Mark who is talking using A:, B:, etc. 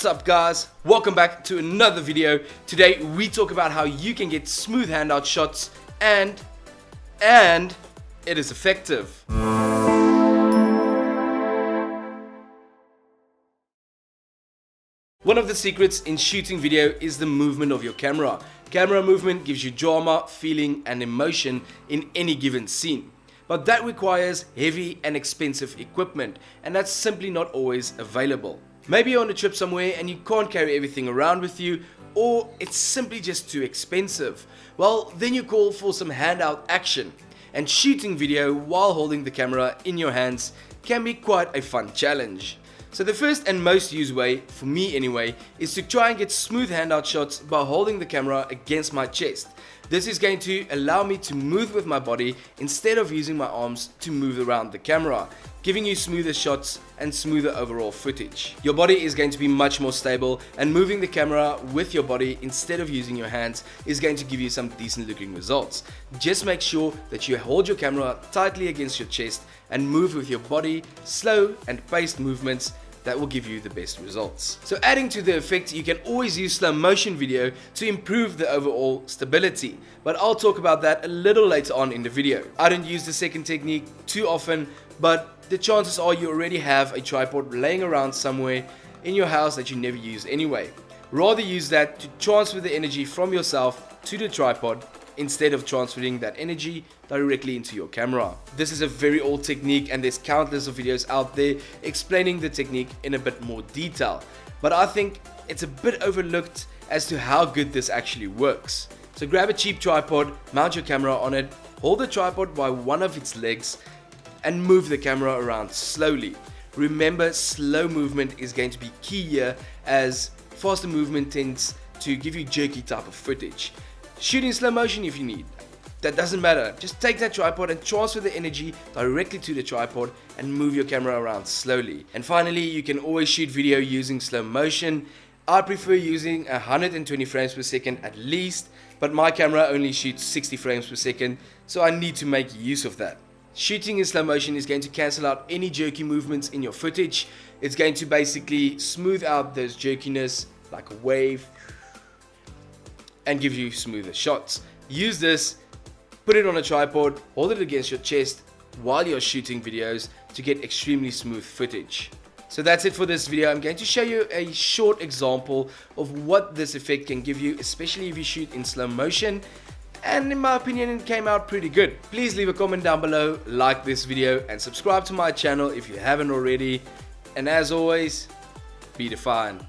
A: up guys, welcome back to another video. Today we talk about how you can get smooth handout shots and it is effective. One of the secrets in shooting video is the movement of your camera. Camera movement gives you drama, feeling and emotion in any given scene. But that requires heavy and expensive equipment, and that's simply not always available. Maybe you're on a trip somewhere and you can't carry everything around with you, or it's simply just too expensive. Well, then you call for some handout action. And shooting video while holding the camera in your hands can be quite a fun challenge. So the first and most used way, for me anyway, is to try and get smooth handout shots by holding the camera against my chest. This is going to allow me to move with my body instead of using my arms to move around the camera, giving you smoother shots and smoother overall footage. Your body is going to be much more stable, and moving the camera with your body instead of using your hands is going to give you some decent looking results. Just make sure that you hold your camera tightly against your chest and move with your body, slow and paced movements that will give you the best results. So adding to the effect, you can always use slow motion video to improve the overall stability, but I'll talk about that a little later on in the video. I don't use the second technique too often, but the chances are you already have a tripod laying around somewhere in your house that you never use anyway. Rather use that to transfer the energy from yourself to the tripod instead of transferring that energy directly into your camera. This is a very old technique and there's countless of videos out there explaining the technique in a bit more detail, but I think it's a bit overlooked as to how good this actually works. So grab a cheap tripod, mount your camera on it, hold the tripod by one of its legs and move the camera around slowly. Remember, slow movement is going to be key here, as faster movement tends to give you jerky type of footage. Shoot in slow motion if you need, that doesn't matter. Just take that tripod and transfer the energy directly to the tripod and move your camera around slowly. And finally, you can always shoot video using slow motion. I prefer using 120 frames per second at least, but my camera only shoots 60 frames per second, so I need to make use of that. Shooting in slow motion is going to cancel out any jerky movements in your footage. It's going to basically smooth out those jerkiness like a wave and give you smoother shots. Use this, put it on a tripod, hold it against your chest while you're shooting videos to get extremely smooth footage. So that's it for this video. I'm going to show you a short example of what this effect can give you, especially if you shoot in slow motion. And in my opinion, it came out pretty good. Please leave a comment down below, like this video, and subscribe to my channel if you haven't already. And as always, be defined.